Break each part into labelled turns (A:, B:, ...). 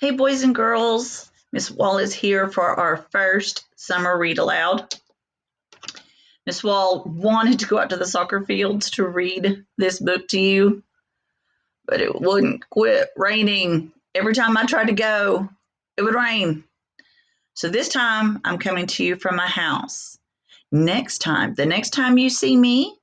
A: Hey, boys and girls. Miss Wall is here for our first summer read aloud. Miss Wall wanted to go out to the soccer fields to read this book to you, but it wouldn't quit raining. Every time I tried to go, it would rain. So this time I'm coming to you from my house. The next time you see me,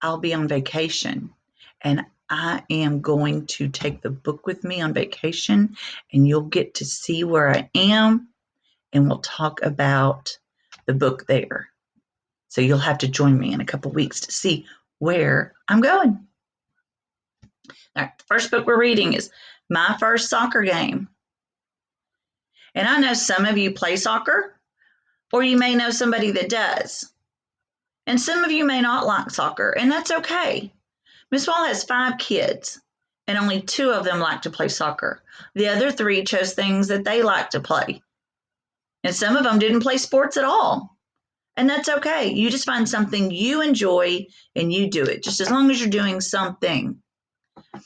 A: I'll be on vacation, and I am going to take the book with me on vacation, and you'll get to see where I am, and we'll talk about the book there. So you'll have to join me in a couple weeks to see where I'm going. All right, the first book we're reading is My First Soccer Game. And I know some of you play soccer, or you may know somebody that does. And some of you may not like soccer, and that's okay. Miss Wall has 5 kids, and only 2 of them like to play soccer. The other 3 chose things that they like to play. And some of them didn't play sports at all. And that's okay. You just find something you enjoy and you do it, just as long as you're doing something. All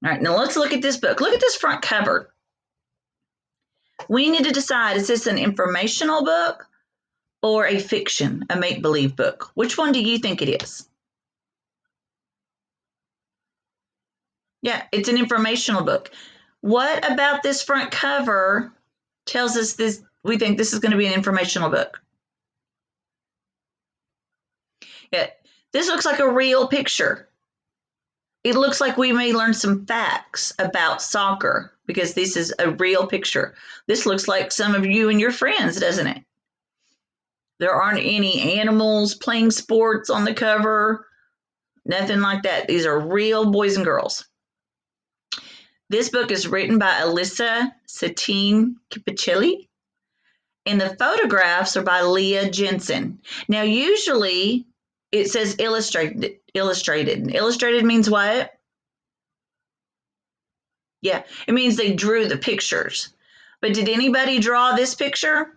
A: right, now let's look at this book. Look at this front cover. We need to decide, is this an informational book or a fiction, a make-believe book? Which one do you think it is? Yeah, it's an informational book. What about this front cover tells us this? We think this is going to be an informational book. Yeah, this looks like a real picture. It looks like we may learn some facts about soccer because this is a real picture. This looks like some of you and your friends, doesn't it? There aren't any animals playing sports on the cover, nothing like that. These are real boys and girls. This book is written by Alyssa Satine Kipachili, and the photographs are by Leah Jensen. Now, usually it says illustrated. Illustrated means what? Yeah, it means they drew the pictures. But did anybody draw this picture?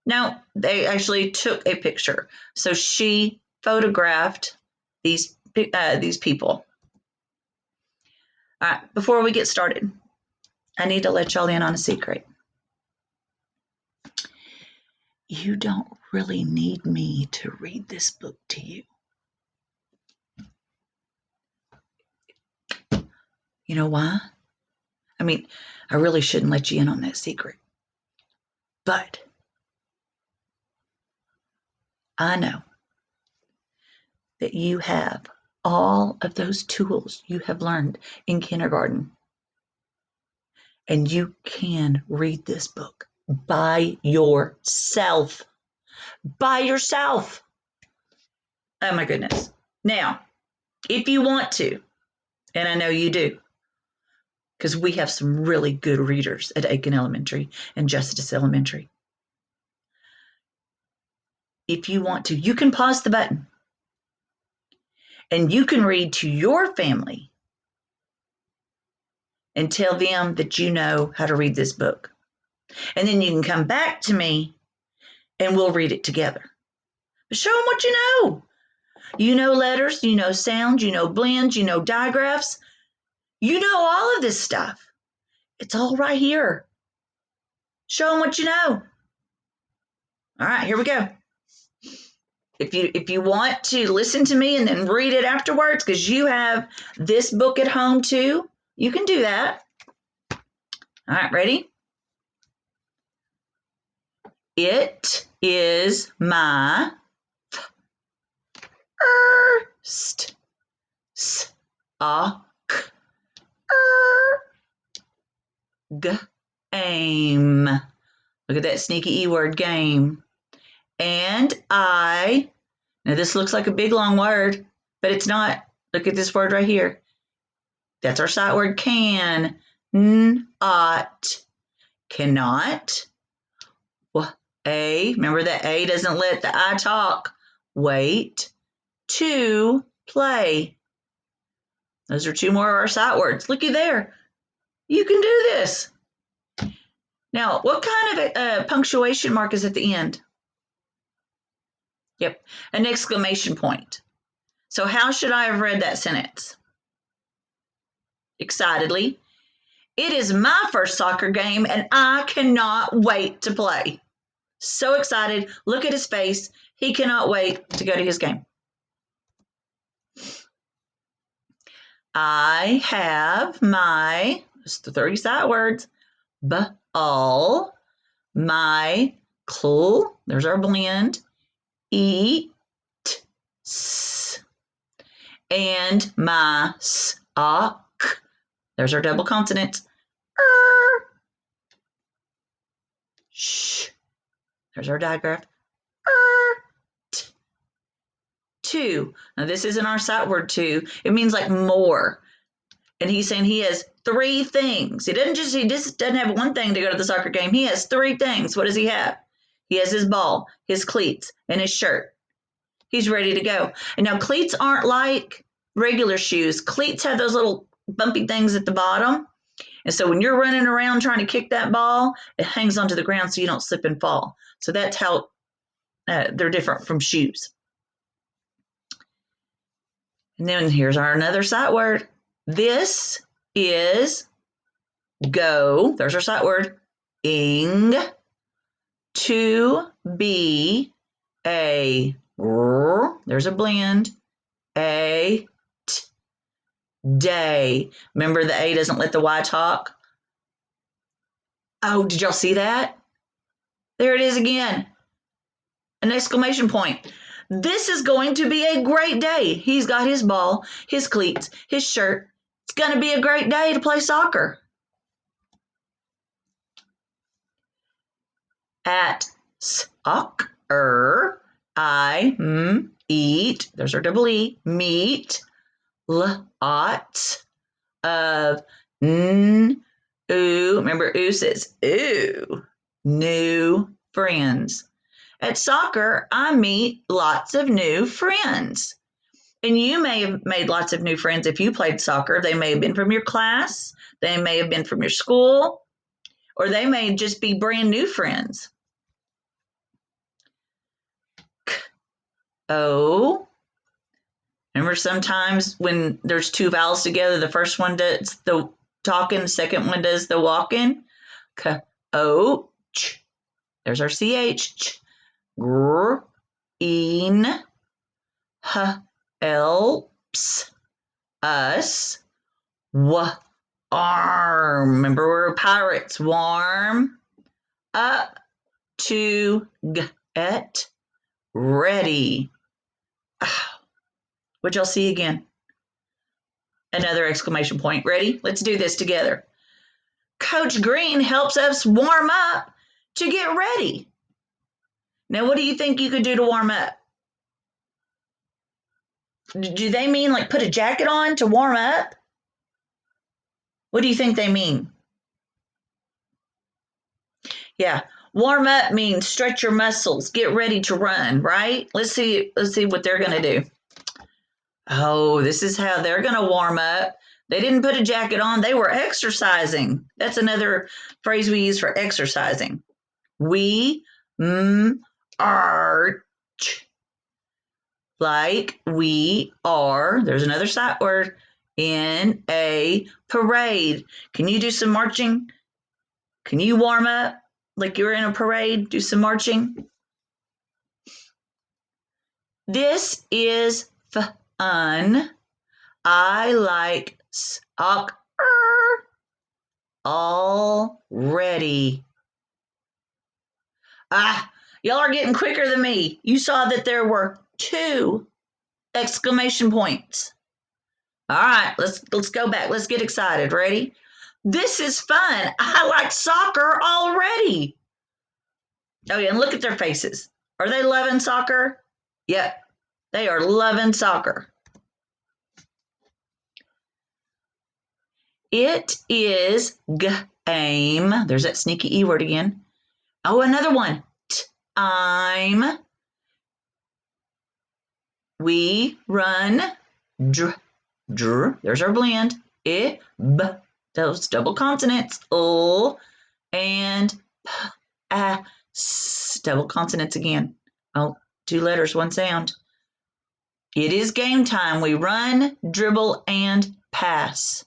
A: No, they actually took a picture. So she photographed these people. All right, before we get started, I need to let y'all in on a secret. You don't really need me to read this book to you. You know why? I mean, I really shouldn't let you in on that secret. But I know that you have all of those tools you have learned in kindergarten. And you can read this book by yourself. By yourself. Oh my goodness. Now, if you want to, and I know you do, because we have some really good readers at Aiken Elementary and Justice Elementary. If you want to, you can pause the button and you can read to your family and tell them that you know how to read this book. And then you can come back to me and we'll read it together. But show them what you know. You know letters, you know sounds, you know blends, you know digraphs. You know all of this stuff. It's all right here. Show them what you know. All right, here we go. If you want to listen to me and then read it afterwards, because you have this book at home too, you can do that. All right, ready? It is my first game. Look at that sneaky E word, game. And now this looks like a big long word, but it's not. Look at this word right here. That's our sight word, can. Not. Cannot. Remember that A doesn't let the I talk. Wait. To play. Those are 2 more of our sight words. Looky there. You can do this. Now, what kind of a punctuation mark is at the end? Yep, an exclamation point. So how should I have read that sentence? Excitedly. It is my first soccer game, and I cannot wait to play. So excited. Look at his face. He cannot wait to go to his game. I have my, it's the 30 sight words, ball, my cl, there's our blend, eat, and my sock, there's our double consonants, sh, there's our digraph, two. Now this isn't our sight word two. It means like more. And he's saying he has three things. He just doesn't have one thing to go to the soccer game. He has three things. What does he have? He has his ball, his cleats, and his shirt. He's ready to go. And now cleats aren't like regular shoes. Cleats have those little bumpy things at the bottom. And so when you're running around trying to kick that ball, it hangs onto the ground so you don't slip and fall. So that's how they're different from shoes. And then here's our another sight word. This is go. There's our sight word. Ing. To be a. There's a blend. A. Day. Remember the A doesn't let the Y talk? Oh, did y'all see that? There it is again. An exclamation point. This is going to be a great day. He's got his ball, his cleats, his shirt. It's going to be a great day to play soccer. At soccer, I eat, there's our double E, meet, lots of remember oo says ooh, new friends. At soccer, I meet lots of new friends. And you may have made lots of new friends if you played soccer. They may have been from your class, they may have been from your school, or they may just be brand new friends. O. Remember sometimes when there's two vowels together, the first one does the talking, the second one does the walking. Coach. There's our CH. Green helps us warm. Remember, we're pirates. Warm up to get ready. What y'all see again? Another exclamation point. Ready? Let's do this together. Coach Green helps us warm up to get ready. Now, what do you think you could do to warm up? Do they mean like put a jacket on to warm up? What do you think they mean? Yeah, warm up means stretch your muscles, get ready to run, right? Let's see what they're going to do. Oh, this is how they're going to warm up. They didn't put a jacket on, they were exercising. That's another phrase we use for exercising. We are like we are, there's another sight word, in a parade. Can you do some marching? Can you warm up like you're in a parade? Do some marching. This is fun. I like soccer already. Y'all are getting quicker than me. You saw that there were 2 exclamation points. All right, let's go back. Let's get excited. Ready? This is fun. I like soccer already. Oh, yeah, and look at their faces. Are they loving soccer? Yep, they are loving soccer. It is game. There's that sneaky E word again. Oh, another one. Time. We run. There's our blend. I, b. Those double consonants. L and p, a, s. Double consonants again. Oh, 2 letters, 1 sound. It is game time. We run, dribble, and pass.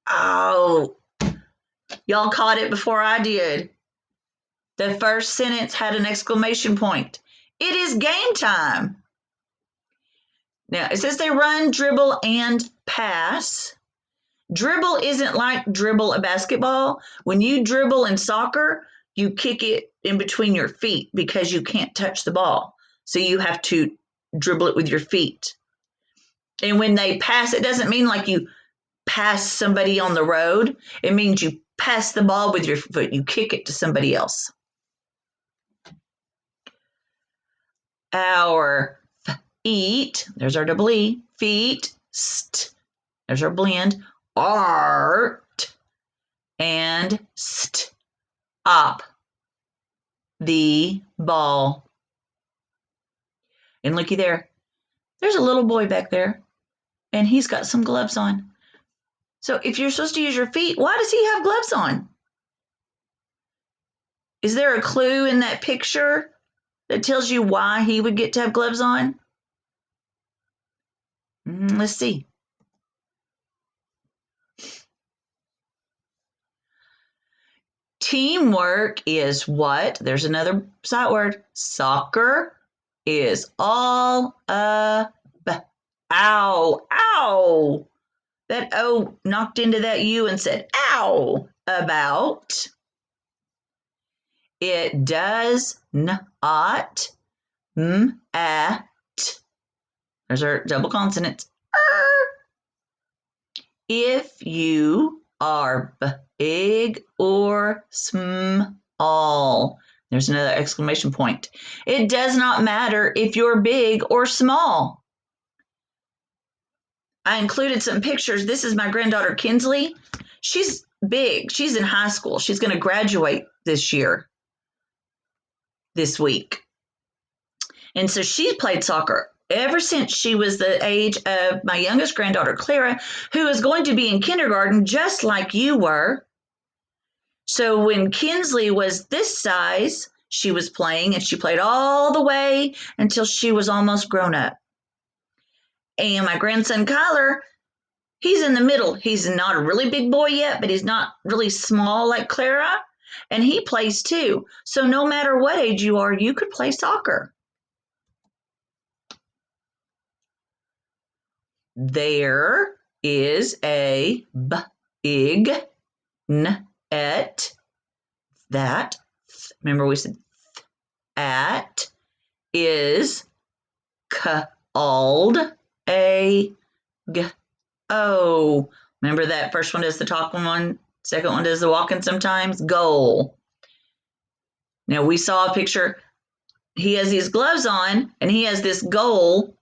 A: Oh, Y'all caught it before I did. The first sentence had an exclamation point. It is game time. Now, it says they run, dribble, and pass. Dribble isn't like dribble a basketball. When you dribble in soccer, you kick it in between your feet because you can't touch the ball. So you have to dribble it with your feet. And when they pass, it doesn't mean like you pass somebody on the road. It means you pass the ball with your foot. You kick it to somebody else. Our feet, there's our double E, feet, st, there's our blend, art, and stop the ball. And looky there, there's a little boy back there, and he's got some gloves on. So if you're supposed to use your feet, why does he have gloves on? Is there a clue in that picture that tells you why he would get to have gloves on? Let's see. Teamwork is what? There's another sight word. Soccer is all ow, ow. That O knocked into that U and said, ow, about. It does not at. There's our double consonants. If you are big or small. There's another exclamation point. It does not matter if you're big or small. I included some pictures. This is my granddaughter, Kinsley. She's big. She's in high school. She's going to graduate this week. And so she's played soccer ever since she was the age of my youngest granddaughter, Clara, who is going to be in kindergarten just like you were. So when Kinsley was this size, she was playing, and she played all the way until she was almost grown up. And my grandson, Kyler, he's in the middle. He's not a really big boy yet, but he's not really small like Clara. And he plays too. So no matter what age you are, you could play soccer. There is a big net that, remember we said at, is called a go. Remember that first one does the talking one, second one does the walking sometimes? Goal. Now we saw a picture. He has these gloves on, and he has this goal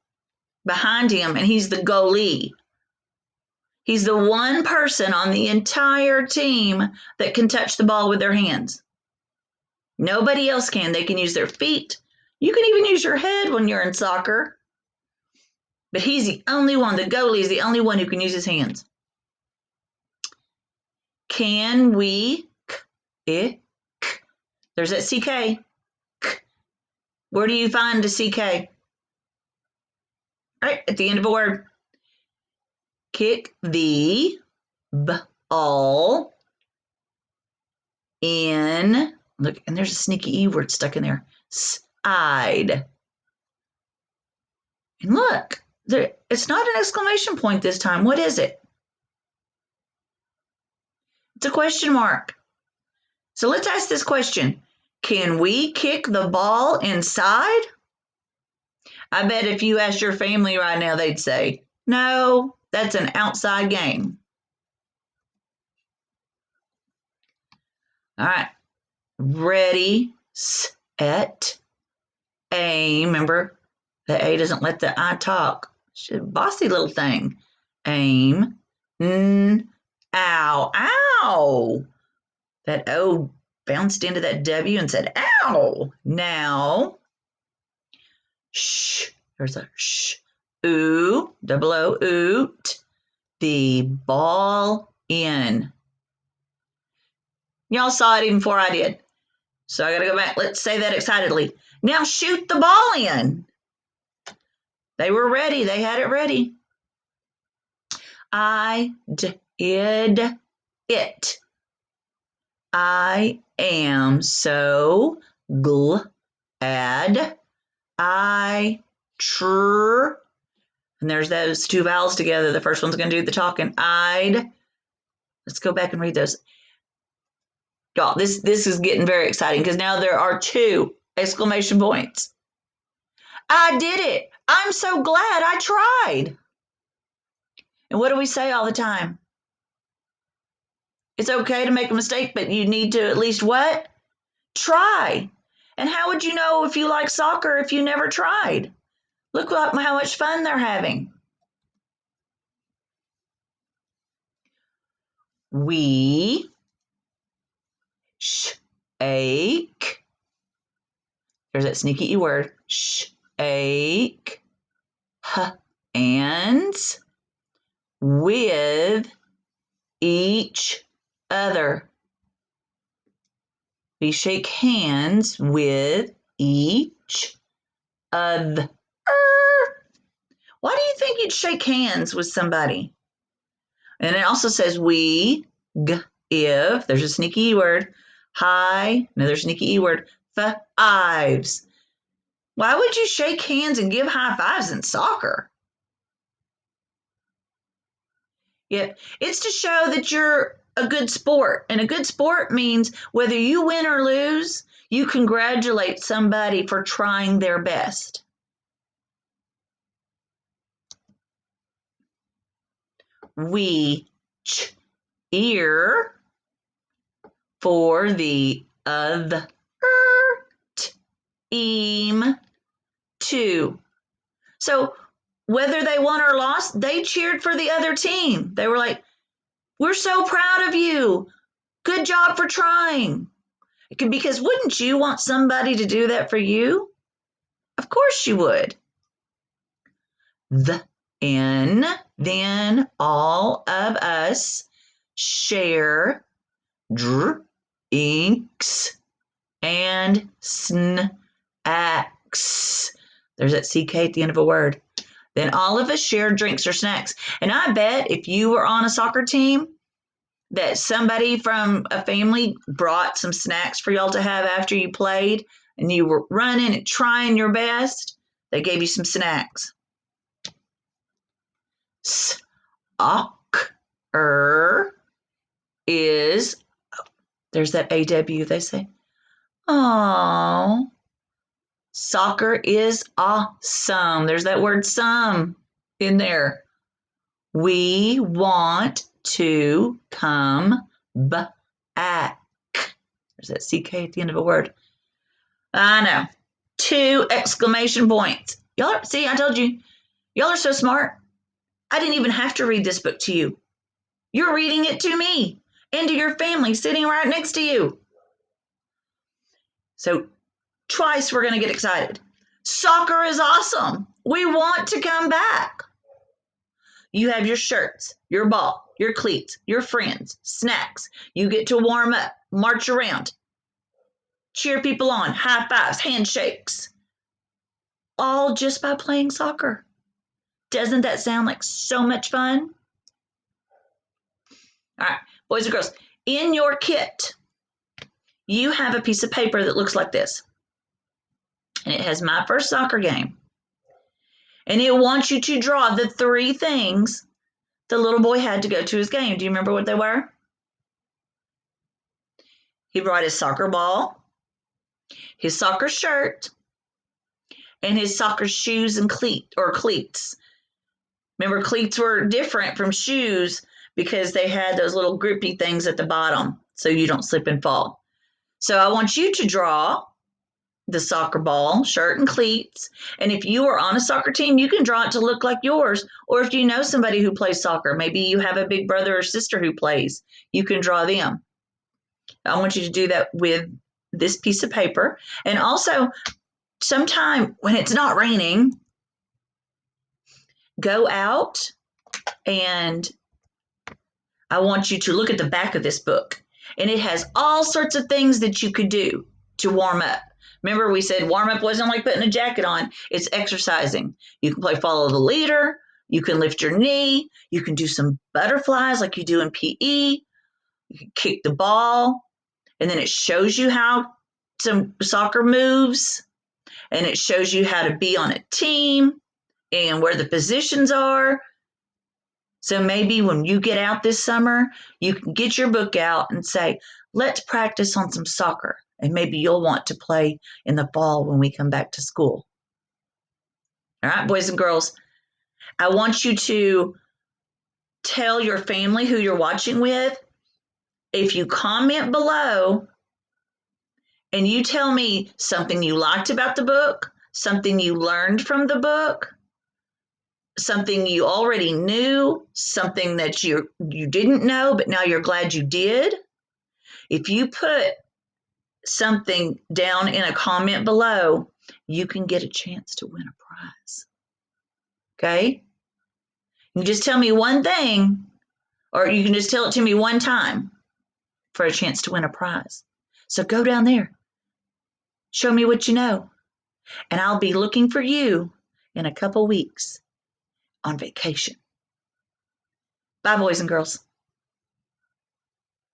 A: behind him, and he's the goalie. He's the one person on the entire team that can touch the ball with their hands. Nobody else can. They can use their feet. You can even use your head when you're in soccer. But he's the only one, the goalie is the only one who can use his hands. Can we, there's that CK. Where do you find the CK? Right at the end of a word. Kick the ball in, look, and there's a sneaky E word stuck in there, side. And look, it's not an exclamation point this time. What is it? It's a question mark. So let's ask this question. Can we kick the ball inside? I bet if you asked your family right now, they'd say, no, that's an outside game. All right. Ready, set, aim. Remember, the A doesn't let the I talk. She's a bossy little thing. Aim. Ow. Ow. That O bounced into that W and said, ow. Now, shh. There's a shh. Ooh. Double O. Oot. The ball in. Y'all saw it even before I did. So I got to go back. Let's say that excitedly. Now shoot the ball in. They were ready. They had it ready. I did it. I am so glad I tr. And there's those two vowels together. The first one's going to do the talking. Let's go back and read those. Y'all, this is getting very exciting because now there are 2 exclamation points. I did it. I'm so glad I tried. And what do we say all the time? It's okay to make a mistake, but you need to at least what? Try. And how would you know if you like soccer if you never tried? Look how much fun they're having. We shake. There's that sneaky E word. Shake hands with each other. We shake hands with each other. Why do you think you'd shake hands with somebody? And it also says we if, there's a sneaky E word, another sneaky E word, fives. Why would you shake hands and give high fives in soccer? Yeah, it's to show that you're a good sport. And a good sport means whether you win or lose, you congratulate somebody for trying their best. We cheer for the other team too. So whether they won or lost, they cheered for the other team. They were like, we're so proud of you. Good job for trying. Because wouldn't you want somebody to do that for you? Of course you would. Then all of us share drinks and snacks. There's that CK at the end of a word. Then all of us share drinks or snacks. And I bet if you were on a soccer team, that somebody from a family brought some snacks for y'all to have after you played and you were running and trying your best. They gave you some snacks. Soccer is, there's that AW they say. Oh, soccer is awesome. There's that word some in there. We want to come back. There's that CK at the end of a word. I know. 2 exclamation points. Y'all, see, I told you. Y'all are so smart. I didn't even have to read this book to you. You're reading it to me and to your family sitting right next to you. So twice we're going to get excited. Soccer is awesome. We want to come back. You have your shirts, your ball, your cleats, your friends, snacks. You get to warm up, march around, cheer people on, high fives, handshakes, all just by playing soccer. Doesn't that sound like so much fun? All right, boys and girls, in your kit, you have a piece of paper that looks like this. And it has my first soccer game. And it wants you to draw the 3 things the little boy had to go to his game. Do you remember what they were? He brought his soccer ball, his soccer shirt, and his soccer shoes and cleats. Remember, cleats were different from shoes because they had those little grippy things at the bottom so you don't slip and fall. So I want you to draw the soccer ball, shirt, and cleats. And if you are on a soccer team, you can draw it to look like yours. Or if you know somebody who plays soccer, maybe you have a big brother or sister who plays, you can draw them. I want you to do that with this piece of paper. And also, sometime when it's not raining, go out and I want you to look at the back of this book. And it has all sorts of things that you could do to warm up. Remember, we said warm up wasn't like putting a jacket on. It's exercising. You can play follow the leader. You can lift your knee. You can do some butterflies like you do in PE. You can kick the ball. and then it shows you how some soccer moves, and it shows you how to be on a team and where the positions are. So maybe when you get out this summer, you can get your book out and say, let's practice on some soccer. And maybe you'll want to play in the fall when we come back to school. All right, boys and girls, I want you to tell your family who you're watching with. If you comment below and you tell me something you liked about the book, something you learned from the book, something you already knew, something that you didn't know, but now you're glad you did. If you put something down in a comment below, you can get a chance to win a prize. Okay? You just tell me one thing, or you can just tell it to me one time for a chance to win a prize. So go down there. Show me what you know. And I'll be looking for you in a couple weeks on vacation. Bye, boys and girls.